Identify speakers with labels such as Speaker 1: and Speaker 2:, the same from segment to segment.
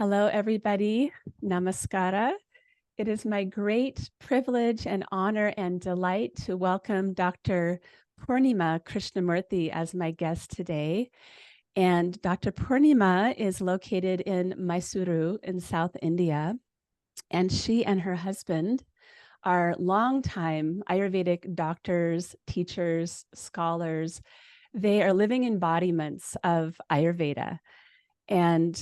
Speaker 1: Hello, everybody. Namaskara. It is my great privilege and honor and delight to welcome Dr. Poornima Krishnamurthy as my guest today. And Dr. Poornima is located in Mysore in South India. And she and her husband are longtime Ayurvedic doctors, teachers, scholars. They are living embodiments of Ayurveda. And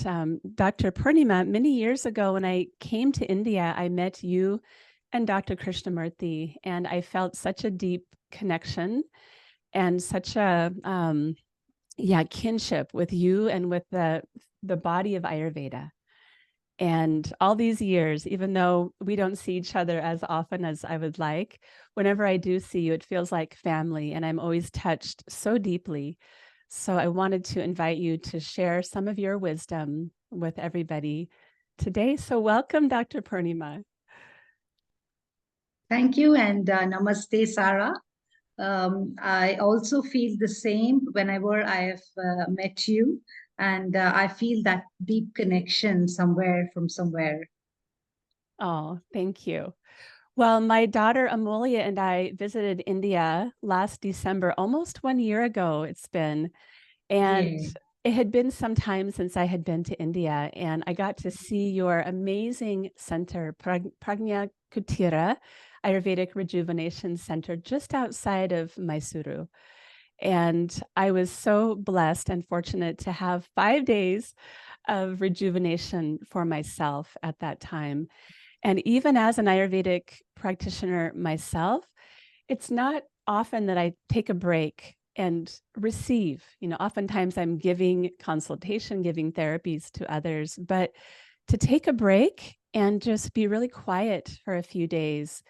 Speaker 1: Dr. Poornima, many years ago when I came to India, I met you and Dr. Krishnamurthy, and I felt such a deep connection and such a kinship with you and with the body of Ayurveda. And all these years, even though we don't see each other as often as I would like, whenever I do see you, it feels like family, and I'm always touched so deeply. So I wanted to invite you to share some of your wisdom with everybody today. So welcome, Dr. Poornima.
Speaker 2: Thank you, and namaste, Sarah. I also feel the same whenever I have met you, and I feel that deep connection from somewhere.
Speaker 1: Oh, thank you. Well, my daughter Amulia and I visited India last December, almost 1 year ago it's been. And
Speaker 2: Yeah.
Speaker 1: it had been some time since I had been to India, and I got to see your amazing center, Prajna Kuteera, Ayurvedic Rejuvenation Center, just outside of Mysore. And I was so blessed and fortunate to have 5 days of rejuvenation for myself at that time. And even as an Ayurvedic practitioner myself, it's not often that I take a break and receive. Oftentimes I'm giving consultation, giving therapies to others, but to take a break and just be really quiet for a few days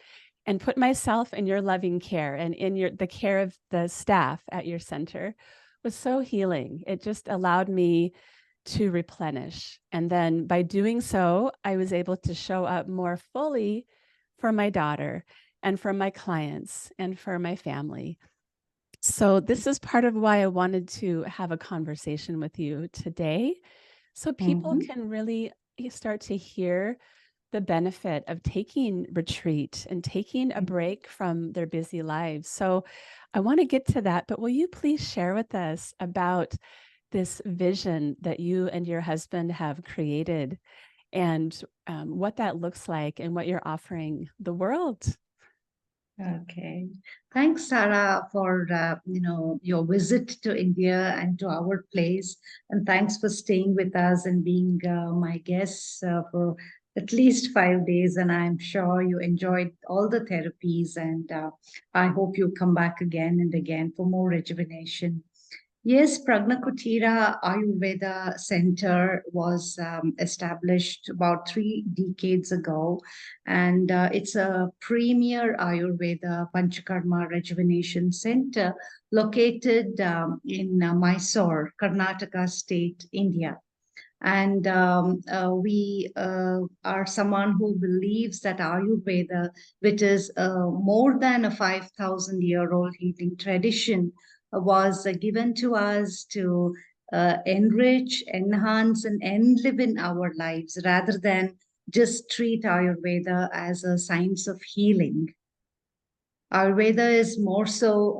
Speaker 1: and put myself in your loving care and in the care of the staff at your center was so healing. It just allowed me to replenish. And then by doing so, I was able to show up more fully for my daughter and for my clients and for my family. So this is part of why I wanted to have a conversation with you today, so people can really start to hear the benefit of taking retreat and taking a break from their busy lives. So I want to get to that, but will you please share with us about this vision that you and your husband have created and what that looks like and what you're offering the world?
Speaker 2: Okay. Thanks, Sarah, for your visit to India and to our place, and thanks for staying with us and being my guests for at least 5 days. And I'm sure you enjoyed all the therapies, and I hope you come back again and again for more rejuvenation. Yes, Pragna Kuteera Ayurveda Center was established about 3 decades ago, and it's a premier Ayurveda Panchakarma Rejuvenation Center located in Mysore, Karnataka state, India. And we are someone who believes that Ayurveda, which is more than a 5,000-year-old healing tradition, was given to us to enrich, enhance, and enlive in our lives rather than just treat Ayurveda as a science of healing. Ayurveda is more so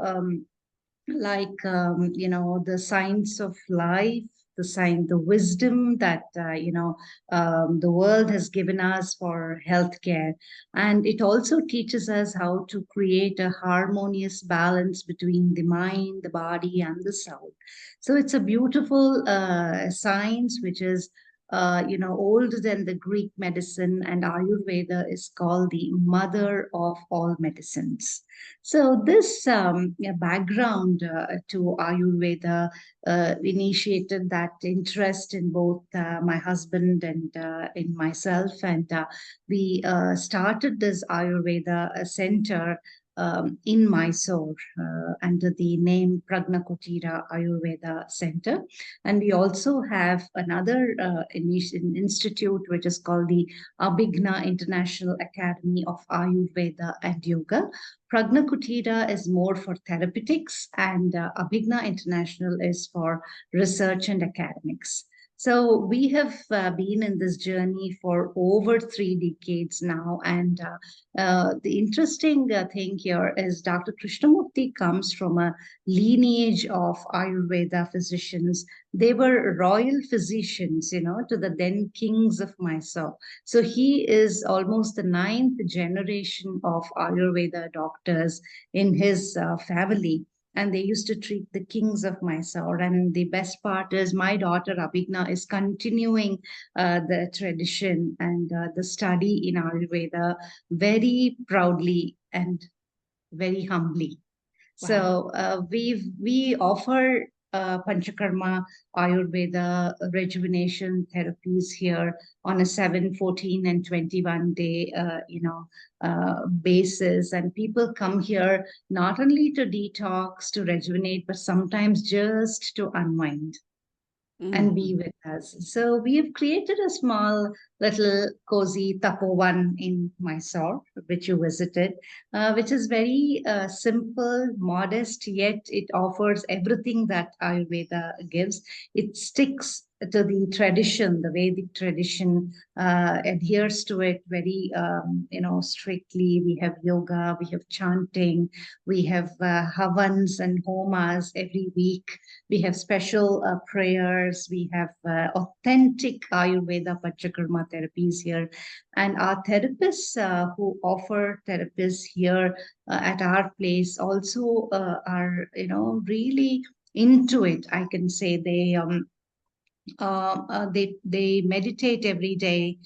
Speaker 2: the science of life, the wisdom that the world has given us for healthcare, and it also teaches us how to create a harmonious balance between the mind, the body, and the soul. So it's a beautiful science which is older than the Greek medicine, and Ayurveda is called the mother of all medicines. So this background to Ayurveda initiated that interest in both my husband and in myself, and we started this Ayurveda center in Mysore under the name Pragna Kuteera Ayurveda Center. And we also have another institute which is called the Abhijna International Academy of Ayurveda and Yoga. Prajna Kuteera is more for therapeutics, and Abhijna International is for research and academics. So we have been in this journey for over 3 decades now. And the interesting thing here is Dr. Krishnamurthy comes from a lineage of Ayurveda physicians. They were royal physicians, to the then kings of Mysore. So he is almost the ninth generation of Ayurveda doctors in his family, and they used to treat the kings of Mysore. And the best part is my daughter Abhijna is continuing the tradition and the study in Ayurveda very proudly and very humbly.
Speaker 1: Wow.
Speaker 2: So we offer Panchakarma, Ayurveda, rejuvenation therapies here on a 7, 14, and 21 day, basis. And people come here not only to detox, to rejuvenate, but sometimes just to unwind and
Speaker 1: Mm.
Speaker 2: be with us. So we have created a small little cozy tapovan in Mysore, which you visited, which is very simple, modest, yet it offers everything that Ayurveda gives. It sticks to the tradition, the Vedic tradition, adheres to it very, strictly. We have yoga, we have chanting, we have havans and homas every week. We have special prayers. We have authentic Ayurveda Panchakarma therapies here. And our therapists who offer therapies here at our place also are, really into it. I can say they meditate every day,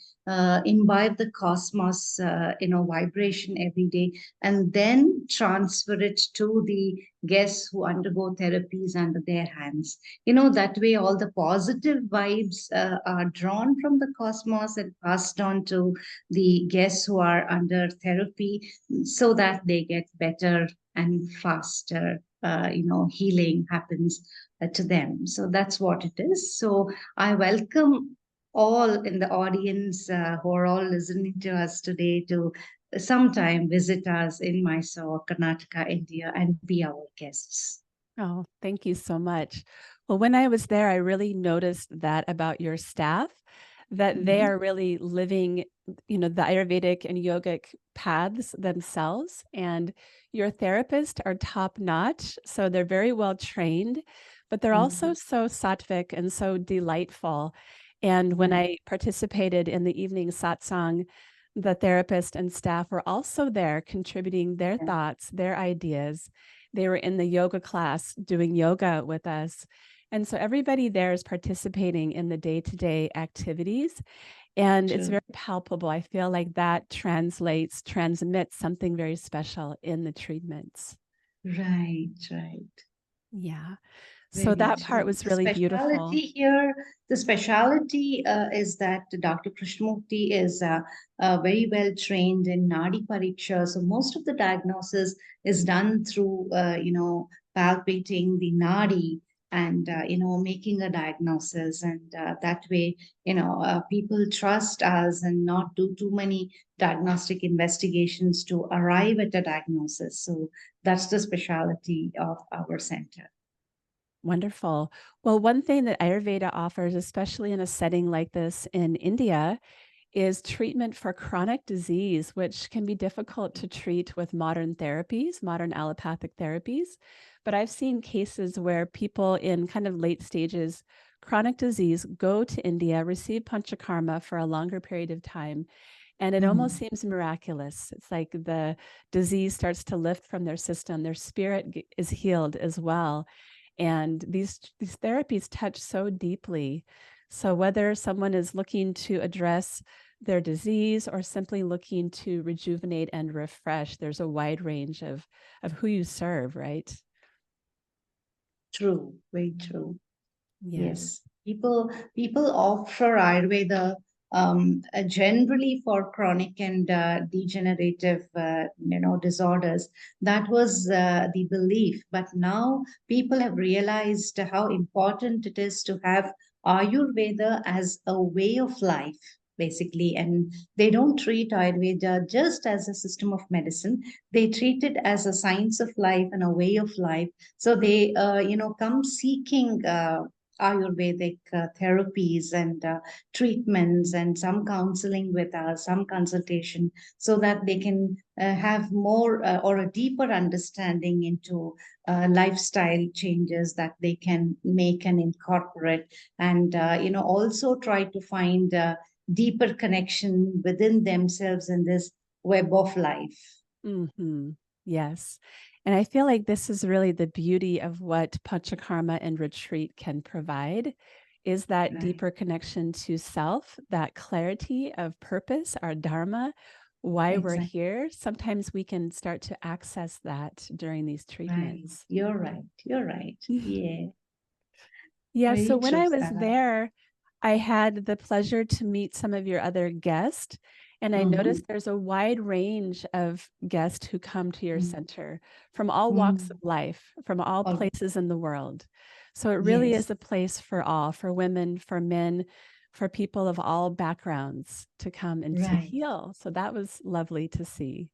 Speaker 2: imbibe the cosmos, vibration every day, and then transfer it to the guests who undergo therapies under their hands. That way all the positive vibes are drawn from the cosmos and passed on to the guests who are under therapy, so that they get better and faster. Healing happens to them. So that's what it is. So I welcome all in the audience who are all listening to us today to sometime visit us in Mysore, Karnataka, India, and be our guests.
Speaker 1: Oh, thank you so much. Well, when I was there, I really noticed that about your staff, that they
Speaker 2: Mhm.
Speaker 1: are really living, the Ayurvedic and yogic paths themselves. And your therapists are top notch. So they're very well trained, but they're also
Speaker 2: Mhm.
Speaker 1: so sattvic and so delightful. And when
Speaker 2: Yeah,
Speaker 1: I participated in the evening satsang, the therapist and staff were also there contributing their
Speaker 2: yeah,
Speaker 1: thoughts, their ideas. They were in the yoga class doing yoga with us. And so everybody there is participating in the day-to-day activities. And it's
Speaker 2: true.
Speaker 1: very palpable. I feel like that transmits something very special in the treatments.
Speaker 2: Right, right.
Speaker 1: Yeah. So
Speaker 2: Very
Speaker 1: that part
Speaker 2: true.
Speaker 1: was really beautiful.
Speaker 2: The speciality is that Dr. Krishnamurthy is very well trained in Nadi Pariksha. So most of the diagnosis is done through, palpating the Nadi and, making a diagnosis. And that way, people trust us and not do too many diagnostic investigations to arrive at a diagnosis. So that's the specialty of our center.
Speaker 1: Wonderful. Well, one thing that Ayurveda offers, especially in a setting like this in India, is treatment for chronic disease, which can be difficult to treat with modern therapies, modern allopathic therapies. But I've seen cases where people in kind of late stages chronic disease go to India, receive panchakarma for a longer period of time, and it almost
Speaker 2: Mhm.
Speaker 1: seems miraculous. It's like the disease starts to lift from their system, their spirit is healed as well. And these therapies touch so deeply. So whether someone is looking to address their disease or simply looking to rejuvenate and refresh, there's a wide range of who you serve, right?
Speaker 2: True, very true.
Speaker 1: Yes.
Speaker 2: Yes, people offer Ayurveda generally for chronic and degenerative, disorders. That was the belief, but now people have realized how important it is to have Ayurveda as a way of life, basically. And they don't treat Ayurveda just as a system of medicine. They treat it as a science of life and a way of life. So they, come seeking. Ayurvedic therapies and treatments, and some counseling with us, some consultation, so that they can have more or a deeper understanding into lifestyle changes that they can make and incorporate, and also try to find deeper connection within themselves in this web of life.
Speaker 1: Yes. And I feel like this is really the beauty of what Panchakarma and retreat can provide, is that
Speaker 2: Right.
Speaker 1: deeper connection to self, that clarity of purpose, our dharma, why we're
Speaker 2: Exactly.
Speaker 1: here. Sometimes we can start to access that during these
Speaker 2: Right.
Speaker 1: treatments.
Speaker 2: You're right. You're right. Yeah.
Speaker 1: Yeah, so
Speaker 2: Very
Speaker 1: when
Speaker 2: true,
Speaker 1: I was
Speaker 2: Sarah.
Speaker 1: there, I had the pleasure to meet some of your other guests, and I
Speaker 2: Mm-hmm.
Speaker 1: noticed there's a wide range of guests who come to your center from all walks of
Speaker 2: Mm.
Speaker 1: life, from all
Speaker 2: Oh,
Speaker 1: places in the world. So it really
Speaker 2: yes.
Speaker 1: is a place for all, for women, for men, for people of all backgrounds to come and to
Speaker 2: Right.
Speaker 1: heal. So that was lovely to see.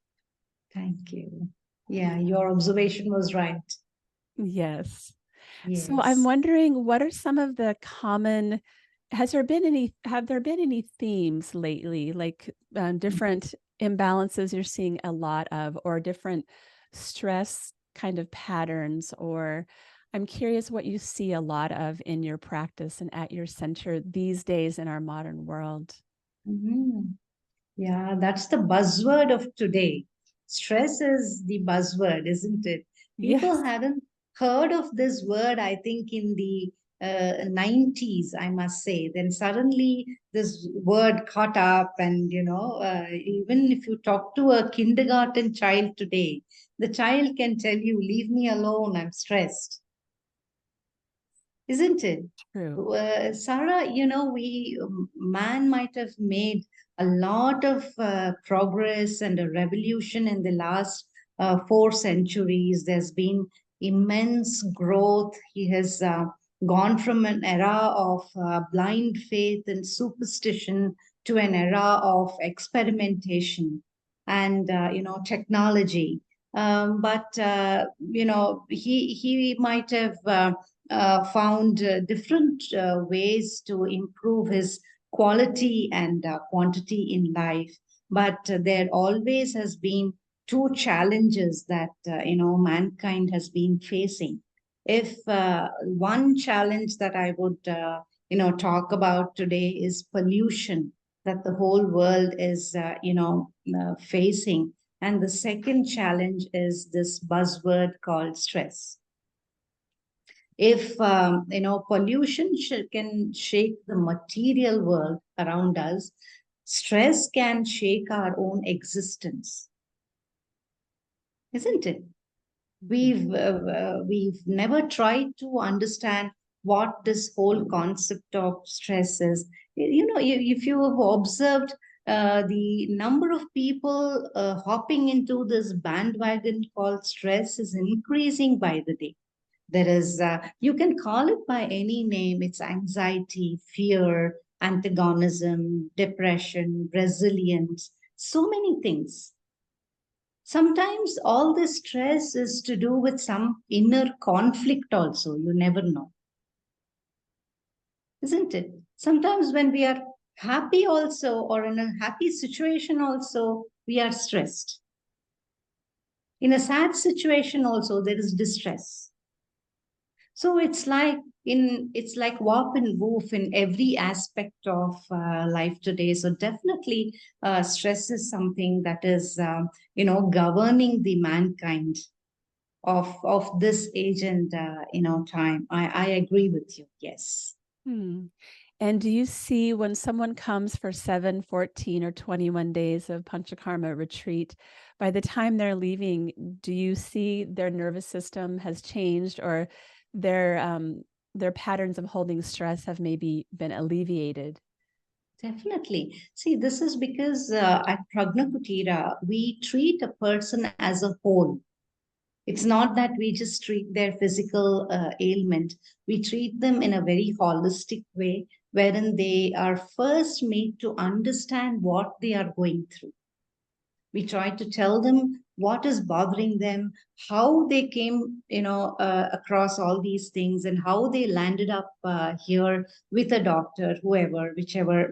Speaker 2: Thank you. Yeah, your observation was right.
Speaker 1: Yes. So I'm
Speaker 2: Yes.
Speaker 1: wondering, what are some of the common, have there been any themes lately, like different imbalances you're seeing a lot of, or different stress kind of patterns? Or I'm curious what you see a lot of in your practice and at your center these days in our modern world.
Speaker 2: Mhm. Yeah, that's the buzzword of today. Stress is the buzzword, isn't it? People
Speaker 1: Yes,
Speaker 2: hadn't heard of this word, I think, in the 90s, I must say. Then suddenly this word caught up, and even if you talk to a kindergarten child today, the child can tell you, "Leave me alone, I'm stressed." Isn't it?
Speaker 1: true.
Speaker 2: Sarah, man might have made a lot of progress and a revolution in the last 4 centuries. There's been immense growth. He has gone from an era of blind faith and superstition to an era of experimentation and technology. But he might have found different ways to improve his quality and quantity in life. But there always has been two challenges that mankind has been facing. If one challenge that I would talk about today is pollution that the whole world is facing, and the second challenge is this buzzword called stress. If pollution can shake the material world around us, stress can shake our own existence, isn't it?
Speaker 1: Mhm.
Speaker 2: We've never tried to understand what this whole concept of stress is. If you have observed the number of people hopping into this bandwagon called stress is increasing by the day. There is, you can call it by any name. It's anxiety, fear, antagonism, depression, resilience, so many things. Sometimes all this stress is to do with some inner conflict, also. You never know, isn't it? Sometimes when we are happy, also, or in a happy situation, also, we are stressed. In a sad situation, also, there is distress. So it's like warp and woof in every aspect of life today. So definitely, stress is something that is governing the mankind of this age and time. I agree with you. Yes.
Speaker 1: Hmm. And do you see when someone comes for 7, 14, or 21 days of Panchakarma retreat, by the time they're leaving, do you see their nervous system has changed, or their patterns of holding stress have maybe been alleviated?
Speaker 2: Definitely. See, this is because at Pragna Kuteera, we treat a person as a whole. It's not that we just treat their physical ailment. We treat them in a very holistic way, wherein they are first made to understand what they are going through. We try to tell them what is bothering them, how they came, across all these things, and how they landed up here with a doctor, whoever, whichever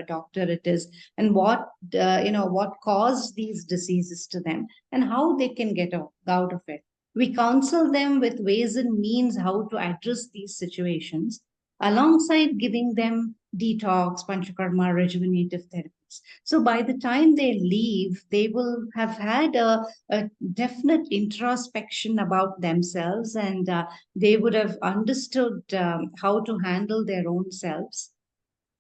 Speaker 2: doctor it is, and what caused these diseases to them, and how they can get out of it. We counsel them with ways and means how to address these situations, alongside giving them detox, panchakarma, rejuvenative therapies. So by the time they leave, they will have had a definite introspection about themselves, and they would have understood how to handle their own selves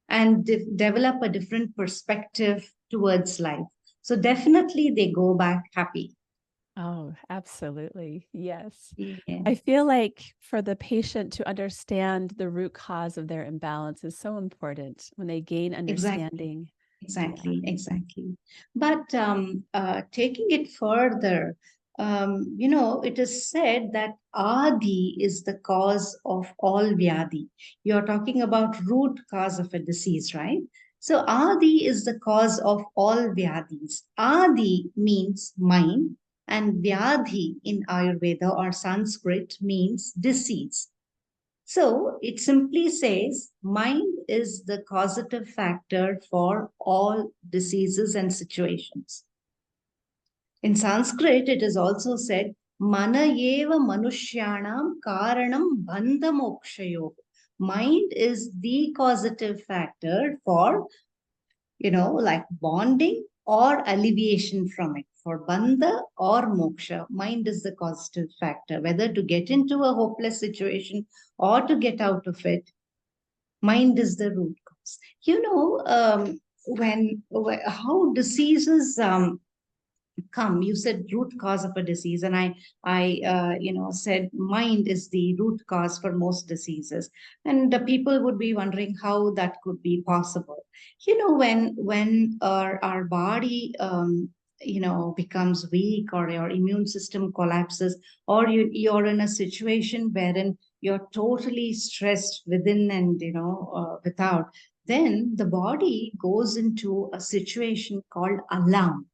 Speaker 2: and develop a different perspective towards life. So definitely they go back happy.
Speaker 1: Oh, absolutely. Yes.
Speaker 2: Yeah.
Speaker 1: I feel like for the patient to understand the root cause of their imbalance is so important when they gain
Speaker 2: Exactly.
Speaker 1: understanding.
Speaker 2: Exactly, exactly. But taking it further, it is said that Adi is the cause of all Vyadi. You're talking about root cause of a disease, right? So Adi is the cause of all Vyadis. Adi means mind, and Vyadhi in Ayurveda or Sanskrit means disease. So it simply says mind is the causative factor for all diseases and situations. In Sanskrit, it is also said, Mana eva manushyanam karanam bandha mokshayo. Mind is the causative factor for, like bonding or alleviation from it. For bandha or moksha, mind is the causative factor, whether to get into a hopeless situation or to get out of it. Mind is the root cause. How diseases come. You said root cause of a disease, and I said mind is the root cause for most diseases, and the people would be wondering how that could be possible. When our body becomes weak, or your immune system collapses, or you're in a situation wherein you're totally stressed within and without, then the body goes into a situation called alarm.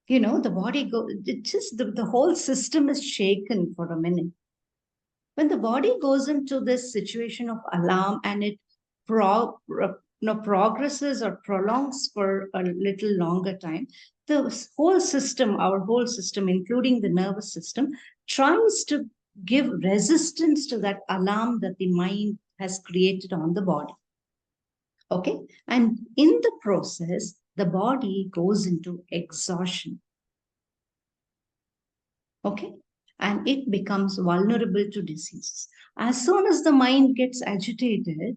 Speaker 2: The body it just the whole system is shaken for a minute. When the body goes into this situation of alarm, and it progresses or prolongs for a little longer time, the whole system, our whole system, including the nervous system, tries to give resistance to that alarm that the mind has created on the body. Okay, and in the process the body goes into exhaustion. Okay, and it becomes vulnerable to diseases. As soon as the mind gets agitated,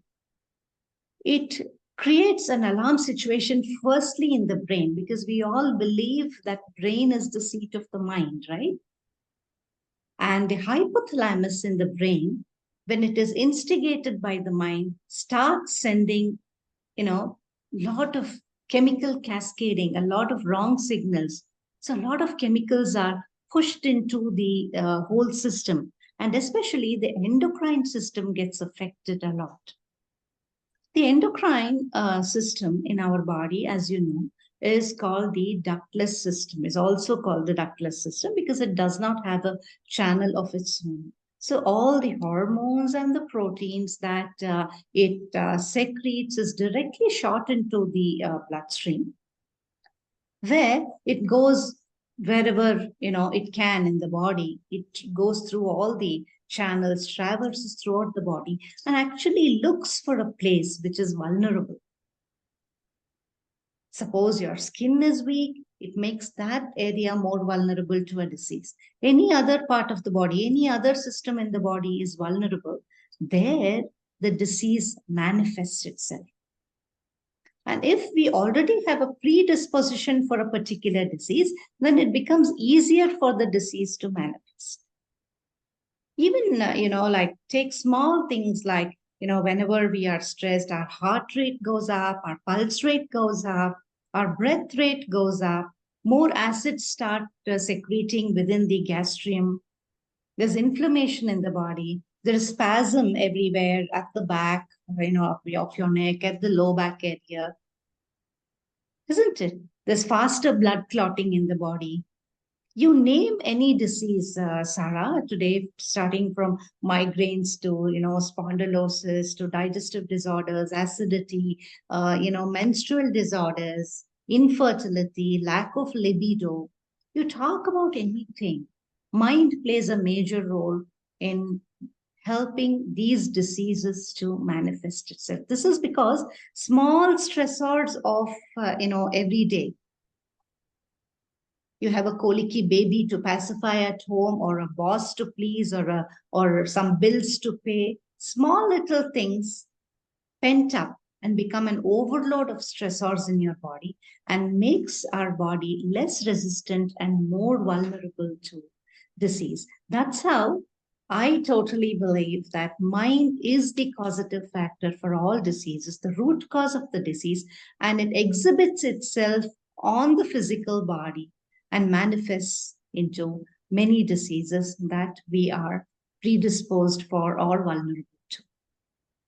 Speaker 2: it creates an alarm situation, firstly in the brain, because we all believe that brain is the seat of the mind, right? And the hypothalamus in the brain, when it is instigated by the mind, starts sending, lot of chemical cascading, a lot of wrong signals. So a lot of chemicals are pushed into the whole system, and especially the endocrine system gets affected a lot. The endocrine system in our body, as you know, is called the ductless system, is also called the ductless system because it does not have a channel of its own. So all the hormones and the proteins that it secretes is directly shot into the bloodstream, where it goes wherever it can in the body. It goes through all the channels, traverses throughout the body, and actually looks for a place which is vulnerable. Suppose your skin is weak, it makes that area more vulnerable to a disease. Any other part of the body, any other system in the body is vulnerable, there the disease manifests itself. And if we already have a predisposition for a particular disease, then it becomes easier for the disease to manifest. Even, like take small things like, whenever we are stressed, our heart rate goes up, our pulse rate goes up, our breath rate goes up, more acids start secreting within the gastrium. There's inflammation in the body. There's spasm everywhere at the back, of your neck, at the low back area. isn't it? There's faster blood clotting in the body. You name any disease, Sarah, today, starting from migraines to, spondylosis to digestive disorders, acidity, menstrual disorders, infertility, lack of libido. You talk about anything. Mind plays a major role in helping these diseases to manifest itself. This is because small stressors of, every day. You have a colicky baby to pacify at home, or a boss to please, or some bills to pay. Small little things pent up and become an overload of stressors in your body, and makes our body less resistant and more vulnerable to disease. That's how I totally believe that mind is the causative factor for all diseases, the root cause of the disease, and it exhibits itself on the physical body and manifests into many diseases that we are predisposed for or vulnerable to.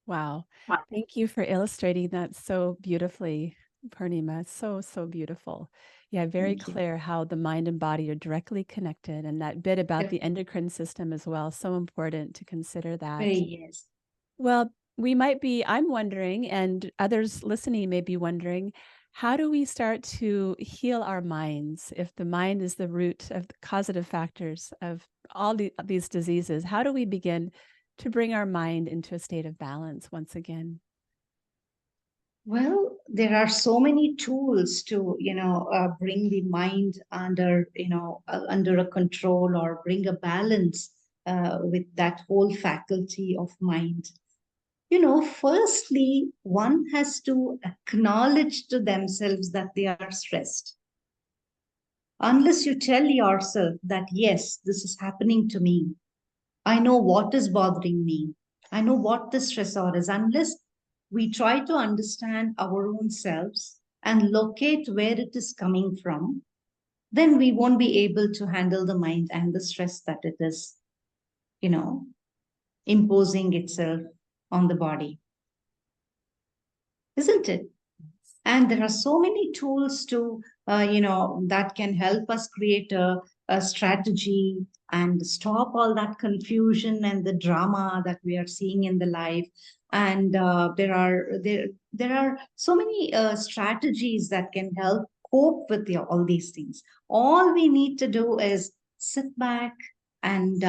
Speaker 1: Wow. Thank you for illustrating that so beautifully, Poornima. So, so beautiful. Yeah, very
Speaker 2: Thank you.
Speaker 1: clear how the mind and body are directly connected. And that bit about the
Speaker 2: Yep.
Speaker 1: endocrine system as well. So important to consider that.
Speaker 2: Yes.
Speaker 1: Well, I'm wondering, and others listening may be wondering, how do we start to heal our minds if the mind is the root of the causative factors of all these diseases? How do we begin to bring our mind into a state of balance once again?
Speaker 2: Well, there are so many tools to, bring the mind under, under a control, or bring a balance with that whole faculty of mind. Firstly, one has to acknowledge to themselves that they are stressed. Unless you tell yourself that, yes, this is happening to me, I know what is bothering me, I know what the stressor is, unless we try to understand our own selves and locate where it is coming from, then we won't be able to handle the mind and the stress that it is, you know, imposing itself on the body. Isn't it? And there are so many tools to, that can help us create a strategy and stop all that confusion and the drama that we are seeing in the life. And there are so many strategies that can help cope with all these things. All we need to do is sit back and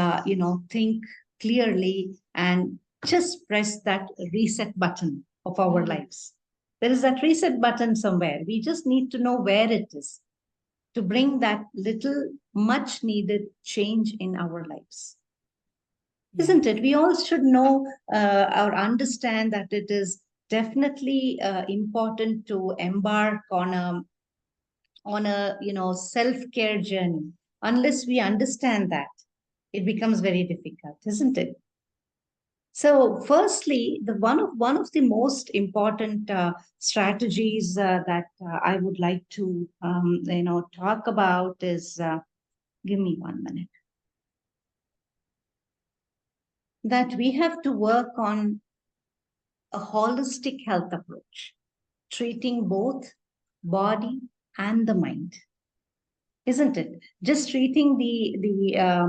Speaker 2: think clearly and just press that reset button of our lives. There is that reset button somewhere. We just need to know where it is to bring that little, much needed change in our lives.
Speaker 1: Yeah.
Speaker 2: Isn't it? We all should know or understand that it is definitely important to embark on a self-care journey. Unless we understand that, it becomes very difficult, isn't it? So, firstly, one of the most important strategies that I would like to talk about is, give me 1 minute, that we have to work on a holistic health approach, treating both body and the mind. Isn't it? Just treating the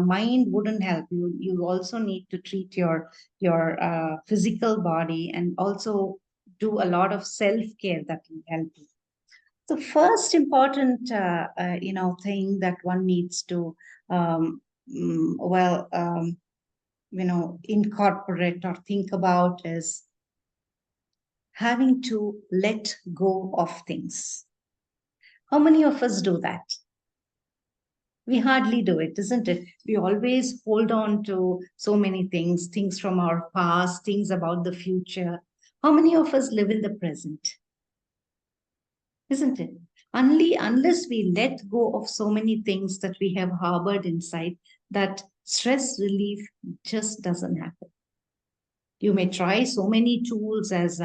Speaker 2: mind wouldn't help you. You also need to treat your physical body, and also do a lot of self care that will help you. The first important thing that one needs to well incorporate or think about is having to let go of things. How many of us do that? We hardly do it, isn't it? We always hold on to so many things, things from our past, things about the future. How many of us live in the present? Isn't it? Only unless we let go of so many things that we have harbored inside, that stress relief just doesn't happen. You may try so many tools as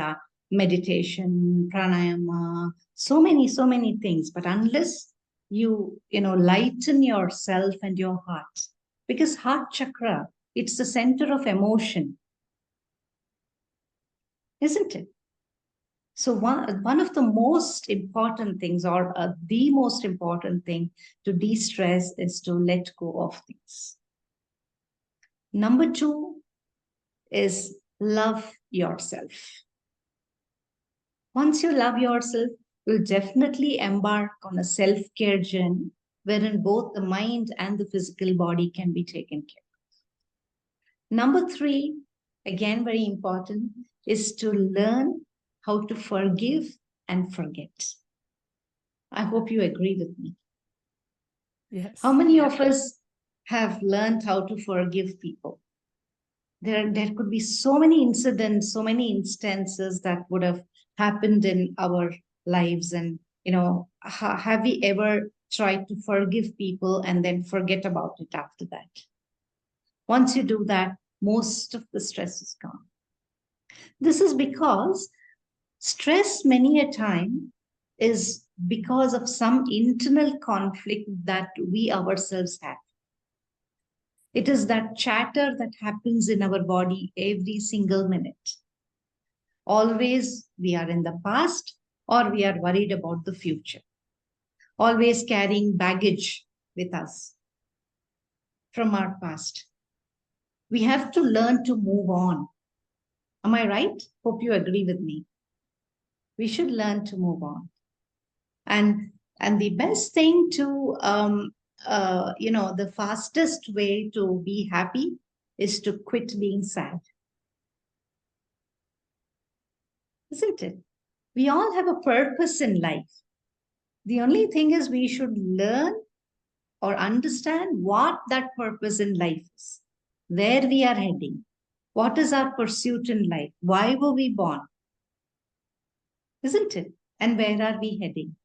Speaker 2: meditation, pranayama, so many things, but unless you lighten yourself and your heart, because heart chakra, it's the center of emotion, isn't it? So one of the most important things, or the most important thing to de-stress, is to let go of things. Number two is love yourself. Once you love yourself, you'll definitely embark on a self-care journey wherein both the mind and the physical body can be taken care of. Number three, again very important, is to learn how to forgive and forget. I hope you agree with me.
Speaker 1: Yes.
Speaker 2: How many of us have learned how to forgive people? There could be so many incidents, so many instances that would have happened in our lives. And, have we ever tried to forgive people and then forget about it after that? Once you do that, most of the stress is gone. This is because stress many a time is because of some internal conflict that we ourselves have. It is that chatter that happens in our body every single minute. Always we are in the past or we are worried about the future. Always carrying baggage with us from our past. We have to learn to move on. Am I right? Hope you agree with me. We should learn to move on. And the best thing to, the fastest way to be happy is to quit being sad. Isn't it? We all have a purpose in life. The only thing is we should learn or understand what that purpose in life is, where we are heading, what is our pursuit in life, why were we born, isn't it? And where are we heading?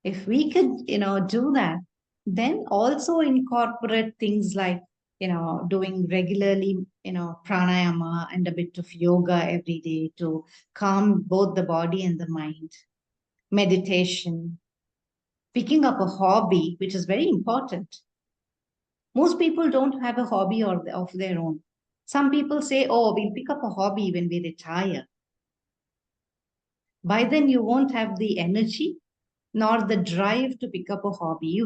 Speaker 2: If we could, do that, then also incorporate things like, doing regularly, pranayama and a bit of yoga every day to calm both the body and the mind, meditation, picking up a hobby, which is very important. Most people don't have a hobby of their own. Some people say, oh, we'll pick up a hobby when we retire. By then, you won't have the energy nor the drive to pick up a hobby.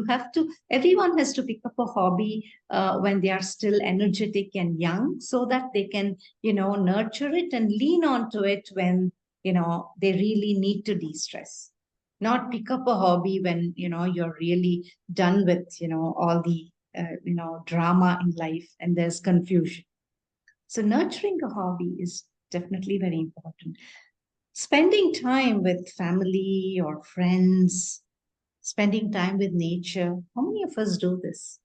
Speaker 2: Everyone has to pick up a hobby when they are still energetic and young so that they can, nurture it and lean onto it when, they really need to de-stress. Not pick up a hobby when, you're really done with, all the, drama in life and there's confusion. So nurturing a hobby is definitely very important. Spending time with family or friends, spending time with nature. How many of us do this?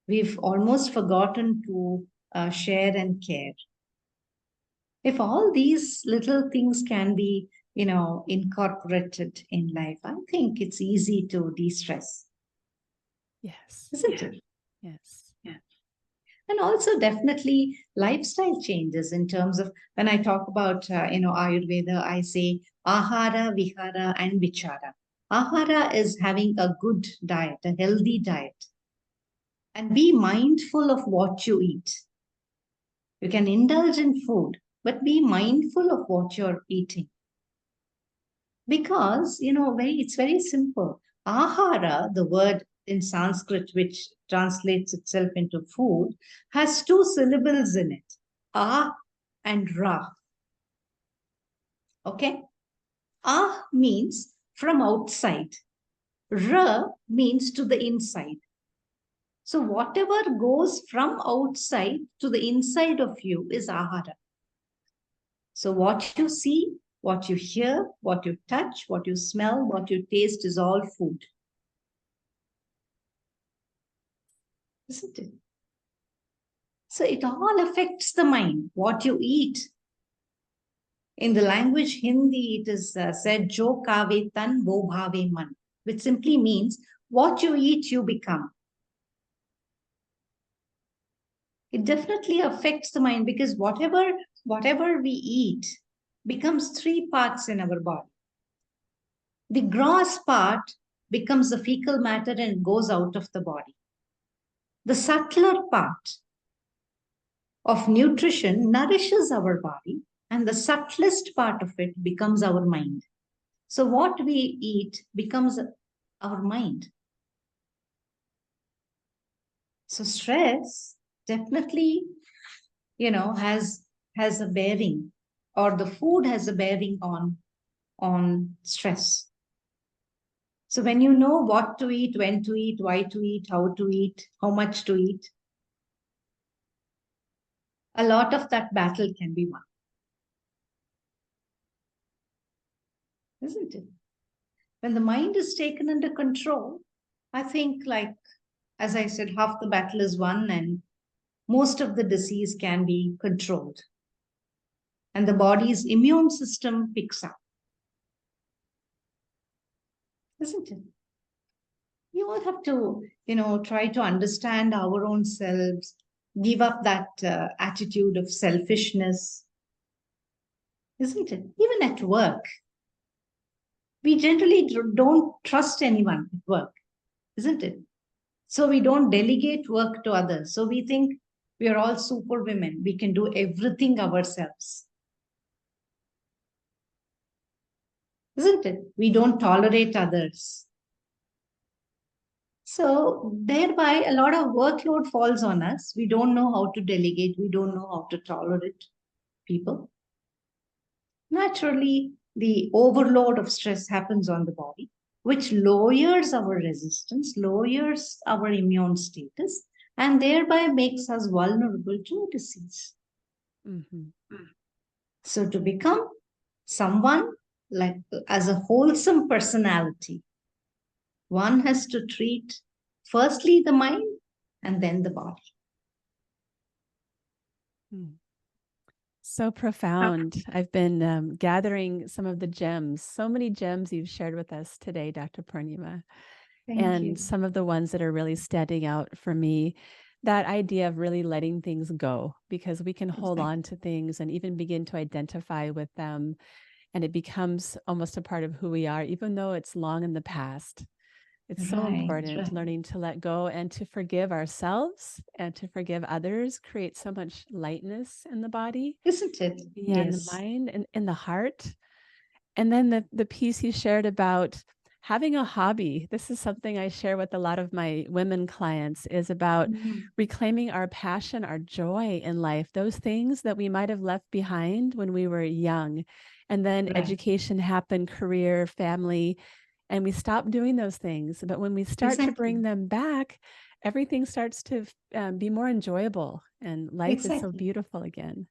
Speaker 2: We've almost forgotten to share and care. If all these little things can be, incorporated in life, I think it's easy to de-stress.
Speaker 1: Yes.
Speaker 2: Isn't it?
Speaker 1: Yes.
Speaker 2: Yeah. And also definitely lifestyle changes in terms of when I talk about, Ayurveda, I say ahara, vihara, and vichara. Ahara is having a good diet, a healthy diet. And be mindful of what you eat. You can indulge in food, but be mindful of what you're eating. Because, it's very simple. Ahara, the word in Sanskrit, which translates itself into food, has two syllables in it, ah and ra. Okay? Ah means from outside. Ra means to the inside. So whatever goes from outside to the inside of you is ahara. So what you see, what you hear, what you touch, what you smell, what you taste is all food. Isn't it? So it all affects the mind, what you eat. In the language Hindi, it is said, Jo kave tan, wo bhave man, which simply means what you eat, you become. It definitely affects the mind because whatever we eat becomes three parts in our body. The gross part becomes the fecal matter and goes out of the body. The subtler part of nutrition nourishes our body, And the subtlest part of it becomes our mind. So what we eat becomes our mind. So stress definitely, has a bearing, or the food has a bearing on stress. So when you know what to eat, when to eat, why to eat, how much to eat, a lot of that battle can be won. Isn't it? When the mind is taken under control, I think, like, as I said, half the battle is won and most of the disease can be controlled. And the body's immune system picks up. Isn't it? We all have to, try to understand our own selves, give up that attitude of selfishness. Isn't it? Even at work, we generally don't trust anyone at work, isn't it? So we don't delegate work to others. So we think we are all super women. We can do everything ourselves. Isn't it? We don't tolerate others. So thereby a lot of workload falls on us. We don't know how to delegate. We don't know how to tolerate people. Naturally, the overload of stress happens on the body, which lowers our resistance, lowers our immune status, and thereby makes us vulnerable to disease.
Speaker 1: Mm-hmm.
Speaker 2: So to become someone like as a wholesome personality, one has to treat firstly the mind and then the body.
Speaker 1: So profound. I've been gathering some of the gems, so many gems you've shared with us today, Dr. Poornima.
Speaker 2: Thank you.
Speaker 1: Some of the ones that are really standing out for me, that idea of really letting things go, because we can hold on to things and even begin to identify with them. And it becomes almost a part of who we are, even though it's long in the past. It's so important, learning to let go and to forgive ourselves and to forgive others creates so much lightness in the body.
Speaker 2: Isn't it?
Speaker 1: Yeah, in the mind and in the heart. And then the piece you shared about having a hobby. This is something I share with a lot of my women clients, is about reclaiming our passion, our joy in life, those things that we might have left behind when we were young. And then education happened, career, family, and we stop doing those things. But when we start to bring them back, everything starts to be more enjoyable and life is so beautiful again.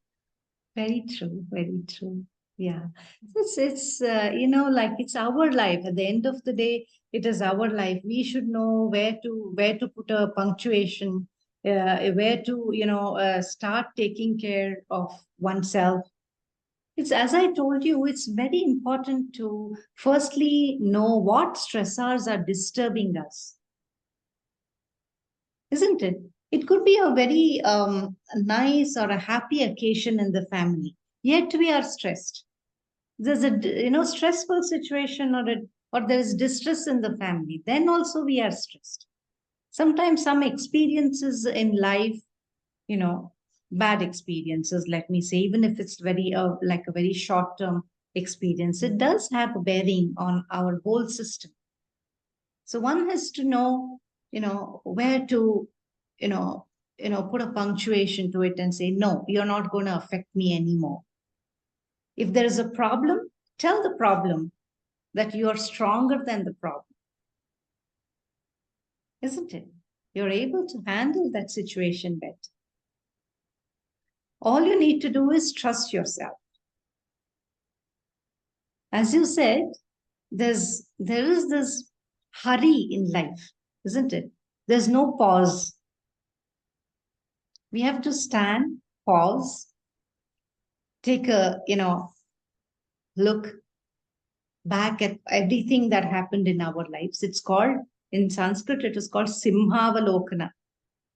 Speaker 2: Very true. Very true. Yeah. It's like it's our life. At the end of the day, it is our life. We should know where to put a punctuation, where to, start taking care of oneself. It's, as I told you, it's very important to firstly know what stressors are disturbing us. Isn't it? It could be a very nice or a happy occasion in the family, yet we are stressed. There's a stressful situation, or there is distress in the family, then also we are stressed. Sometimes some experiences in life, bad experiences, let me say, even if it's very like a very short term experience, it does have a bearing on our whole system. So one has to know, where to, put a punctuation to it and say, no, you're not going to affect me anymore. If there is a problem, tell the problem that you are stronger than the problem. Isn't it? You're able to handle that situation better. All you need to do is trust yourself. As you said, there is this hurry in life, isn't it? There's no pause. We have to stand, pause, take a, look back at everything that happened in our lives. It's called, in Sanskrit, it is called Simhavalokana.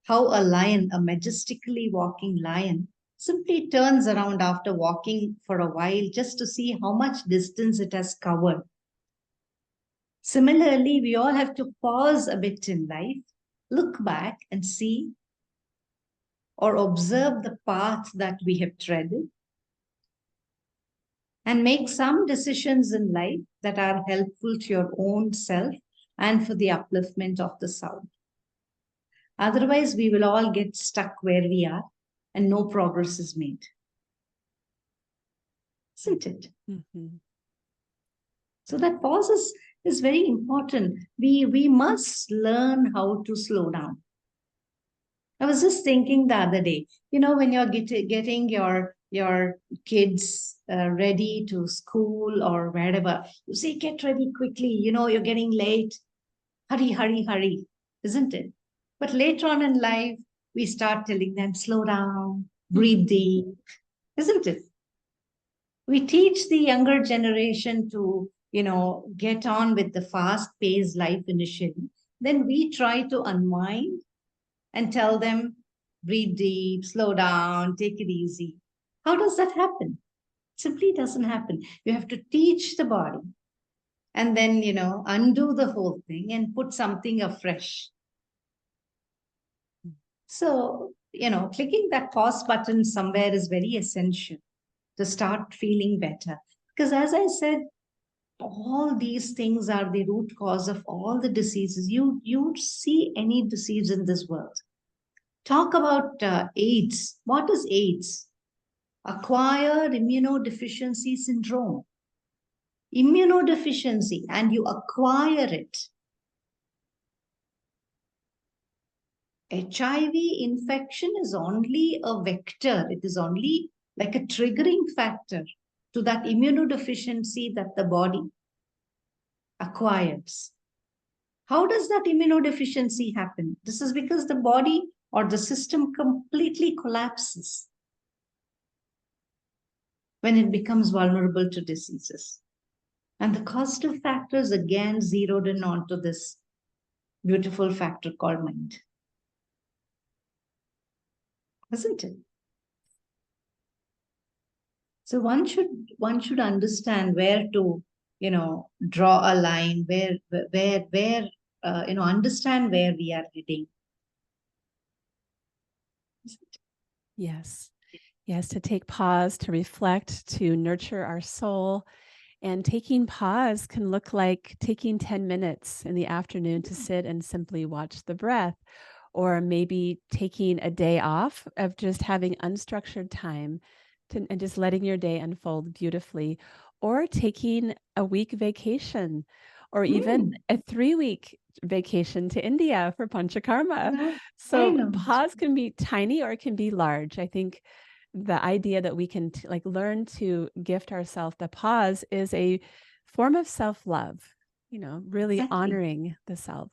Speaker 2: How a lion, a majestically walking lion, simply turns around after walking for a while just to see how much distance it has covered. Similarly, we all have to pause a bit in life, look back and see or observe the path that we have treaded, and make some decisions in life that are helpful to your own self and for the upliftment of the soul. Otherwise, we will all get stuck where we are and no progress is made. Isn't it?
Speaker 1: Mm-hmm.
Speaker 2: So that pause is very important. We must learn how to slow down. I was just thinking the other day, when you're getting your kids ready to school or wherever, you say, get ready quickly, you're getting late. Hurry, hurry, hurry, isn't it? But later on in life, we start telling them, slow down, breathe deep, isn't it? We teach the younger generation to, get on with the fast-paced life initially. Then we try to unwind and tell them, breathe deep, slow down, take it easy. How does that happen? Simply doesn't happen. You have to teach the body and then, undo the whole thing and put something afresh. So, clicking that pause button somewhere is very essential to start feeling better. Because as I said, all these things are the root cause of all the diseases. You see any disease in this world. Talk about AIDS. What is AIDS? Acquired immunodeficiency syndrome. Immunodeficiency, and you acquire it. HIV infection is only a vector. It is only like a triggering factor to that immunodeficiency that the body acquires. How does that immunodeficiency happen? This is because the body or the system completely collapses when it becomes vulnerable to diseases. And the causative factors again zeroed in onto this beautiful factor called mind. Isn't it? So one should understand where to, draw a line, where understand where we are heading.
Speaker 1: Yes. Yes, to take pause, to reflect, to nurture our soul. And taking pause can look like taking 10 minutes in the afternoon to sit and simply watch the breath, or maybe taking a day off of just having unstructured time and just letting your day unfold beautifully, or taking a week vacation, or even a 3-week vacation to India for Panchakarma.
Speaker 2: Yeah,
Speaker 1: So pause can be tiny or it can be large. I think the idea that we can learn to gift ourselves the pause is a form of self-love, really
Speaker 2: exactly.
Speaker 1: honoring the self.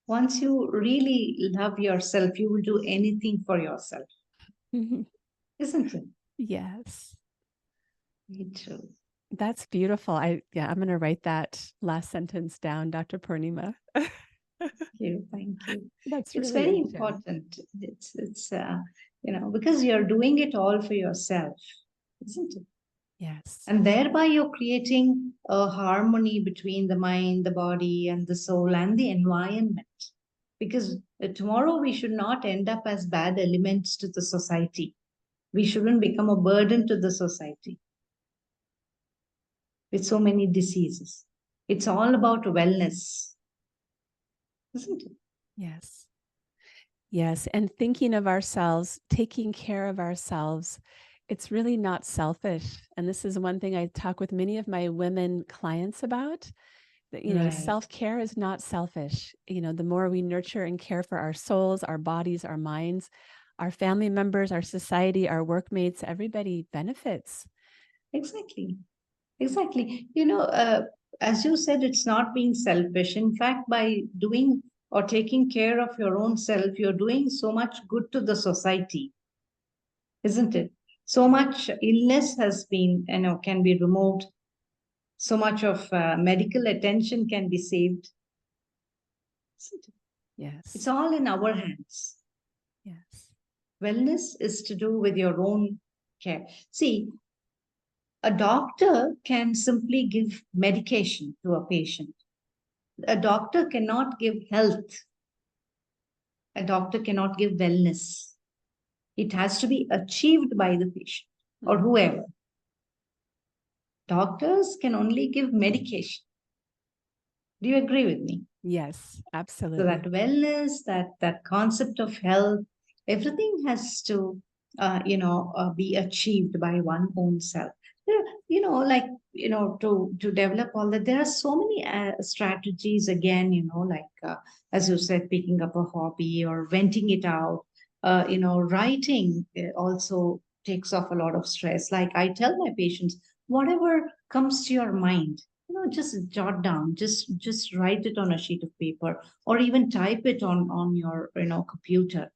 Speaker 2: Once you really love yourself, you will do anything for yourself. Isn't it?
Speaker 1: Yes.
Speaker 2: Me too.
Speaker 1: That's beautiful. I'm going to write that last sentence down, Dr. Poornima.
Speaker 2: Thank you.
Speaker 1: That's
Speaker 2: It's
Speaker 1: really
Speaker 2: very important. It's because you're doing it all for yourself, isn't it?
Speaker 1: Yes.
Speaker 2: And thereby you're creating a harmony between the mind, the body, and the soul and the environment. Because tomorrow we should not end up as bad elements to the society. We shouldn't become a burden to the society with so many diseases. It's all about wellness, isn't it?
Speaker 1: Yes. Yes. And thinking of ourselves, taking care of ourselves, it's really not selfish. And this is one thing I talk with many of my women clients about. That,
Speaker 2: Right.
Speaker 1: self-care is not selfish. The more we nurture and care for our souls, our bodies, our minds, our family members, our society, our workmates, everybody benefits.
Speaker 2: Exactly. As you said, it's not being selfish. In fact, by doing or taking care of your own self, you're doing so much good to the society, isn't it? So much illness has been, can be removed. So much of medical attention can be saved. Isn't it?
Speaker 1: Yes.
Speaker 2: It's all in our hands.
Speaker 1: Yes.
Speaker 2: Wellness is to do with your own care. See, a doctor can simply give medication to a patient. A doctor cannot give health. A doctor cannot give wellness. It has to be achieved by the patient or whoever. Doctors can only give medication. Do you agree with me?
Speaker 1: Yes,
Speaker 2: So
Speaker 1: absolutely.
Speaker 2: that wellness, that concept of health, everything has to, be achieved by one own self. Like, to develop all that, there are so many strategies again, as you said, picking up a hobby or venting it out. Writing also takes off a lot of stress. Like I tell my patients, whatever comes to your mind, just jot down, just write it on a sheet of paper, or even type it on your computer.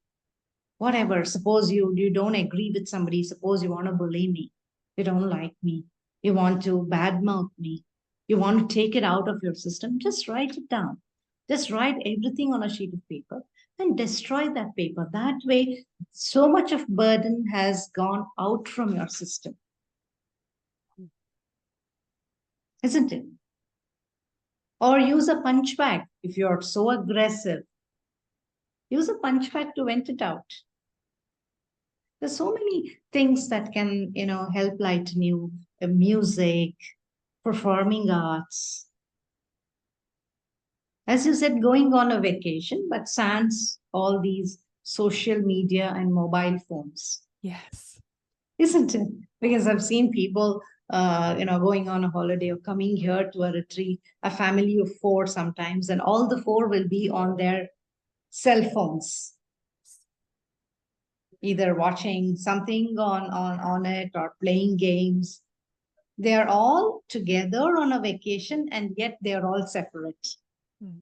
Speaker 2: Whatever, suppose you don't agree with somebody, suppose you want to bully me, you don't like me, you want to badmouth me, you want to take it out of your system, just write it down. Just write everything on a sheet of paper and destroy that paper. That way, so much of burden has gone out from your system, isn't it? Or use a punch bag. If you're so aggressive, use a punch bag to vent it out. There's so many things that can, help lighten you. Music, performing arts. As you said, going on a vacation, but sans all these social media and mobile phones,
Speaker 1: Yes.
Speaker 2: isn't it? Because I've seen people, going on a holiday or coming here to a retreat, a family of four sometimes, and all the four will be on their cell phones, either watching something on it or playing games. They are all together on a vacation and yet they are all separate.
Speaker 1: Mm.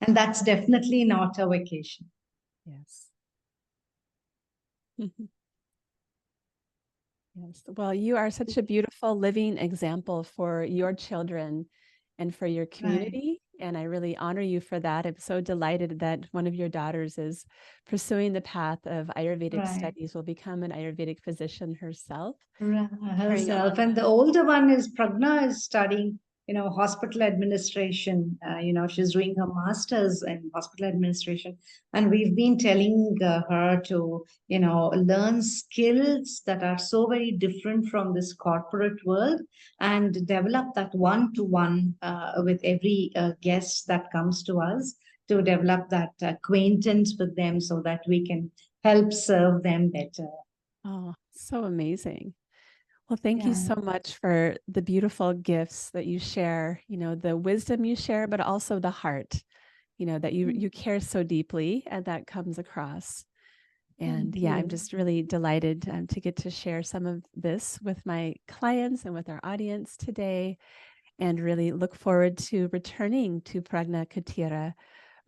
Speaker 2: And that's definitely not a vacation.
Speaker 1: Yes. Yes. Well, you are such a beautiful living example for your children and for your community. And I really honor you for that. I'm so delighted that one of your daughters is pursuing the path of Ayurvedic
Speaker 2: Right.
Speaker 1: studies, will become an Ayurvedic physician herself. Carrying
Speaker 2: Herself.
Speaker 1: on
Speaker 2: And the older one is Pragna, is studying, hospital administration. She's doing her master's in hospital administration. And we've been telling her to, learn skills that are so very different from this corporate world and develop that one-to-one with every guest that comes to us, to develop that acquaintance with them so that we can help serve them better.
Speaker 1: Oh, so amazing. Well, thank you
Speaker 2: Yeah.
Speaker 1: so much for the beautiful gifts that you share, the wisdom you share, but also the heart, that you care so deeply, and that comes across. And
Speaker 2: Thank
Speaker 1: yeah, I'm
Speaker 2: you.
Speaker 1: just really delighted to get to share some of this with my clients and with our audience today, and really look forward to returning to Prajna Kuteera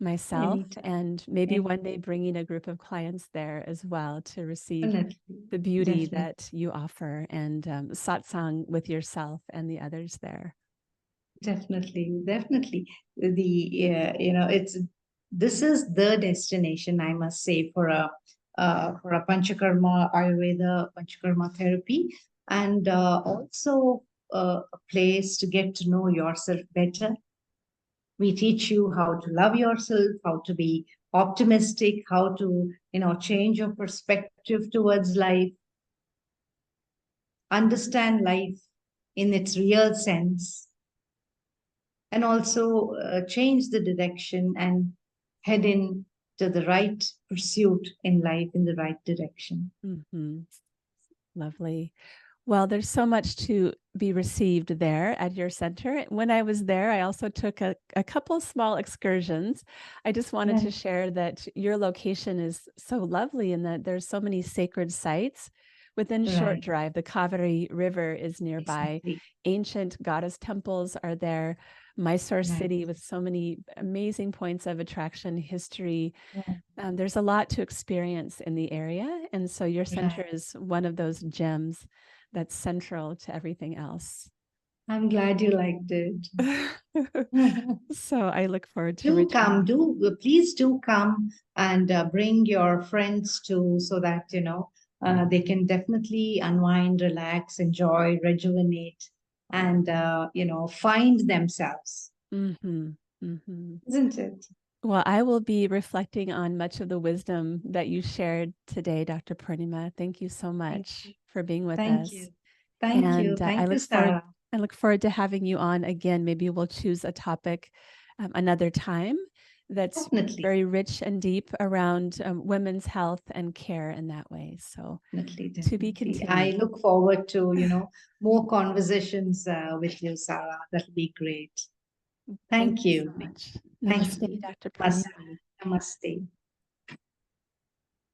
Speaker 1: myself,
Speaker 2: Anytime.
Speaker 1: and maybe one day
Speaker 2: Anytime.
Speaker 1: bringing a group of clients there as well to receive
Speaker 2: Definitely.
Speaker 1: the beauty
Speaker 2: Definitely.
Speaker 1: that you offer, and satsang with yourself and the others there.
Speaker 2: Definitely. Definitely. This is the destination, I must say, for a Panchakarma Ayurveda Panchakarma therapy, and also a place to get to know yourself better. We teach you how to love yourself, how to be optimistic, how to, change your perspective towards life, understand life in its real sense, and also change the direction and head in to the right pursuit in life in the right direction.
Speaker 1: Mm-hmm. Lovely. Well, there's so much to be received there at your center. When I was there, I also took a couple small excursions. I just wanted to
Speaker 2: Right.
Speaker 1: share that your location is so lovely, and that there's so many sacred sites within short
Speaker 2: Right.
Speaker 1: drive. The Kaveri River is nearby.
Speaker 2: Exactly.
Speaker 1: Ancient goddess temples are there. Mysore
Speaker 2: Right.
Speaker 1: city with so many amazing points of attraction, history.
Speaker 2: Right.
Speaker 1: There's a lot to experience in the area. And so your center
Speaker 2: Right.
Speaker 1: is one of those gems that's central to everything else.
Speaker 2: I'm glad you liked it.
Speaker 1: So I look forward to
Speaker 2: Do come,
Speaker 1: returning.
Speaker 2: please do come and bring your friends too, so that they can definitely unwind, relax, enjoy, rejuvenate, and find themselves,
Speaker 1: Mm-hmm. Mm-hmm.
Speaker 2: isn't it?
Speaker 1: Well, I will be reflecting on much of the wisdom that you shared today, Dr. Poornima. Thank you so
Speaker 2: Thank
Speaker 1: much
Speaker 2: you.
Speaker 1: for being with
Speaker 2: Thank
Speaker 1: us.
Speaker 2: you. Thank you.
Speaker 1: And I
Speaker 2: Thank you,
Speaker 1: look forward
Speaker 2: Sarah.
Speaker 1: I look forward to having you on again. Maybe we'll choose a topic another time that's
Speaker 2: Definitely.
Speaker 1: very rich and deep around women's health and care in that way. So
Speaker 2: Definitely,
Speaker 1: to be
Speaker 2: definitely. I
Speaker 1: continued.
Speaker 2: look forward to, more conversations with you, Sarah. That'll be great. Thank
Speaker 1: Thank you
Speaker 2: you.
Speaker 1: so much.
Speaker 2: Thank
Speaker 1: Namaste,
Speaker 2: you.
Speaker 1: Dr. Pragna.
Speaker 2: Namaste. Namaste.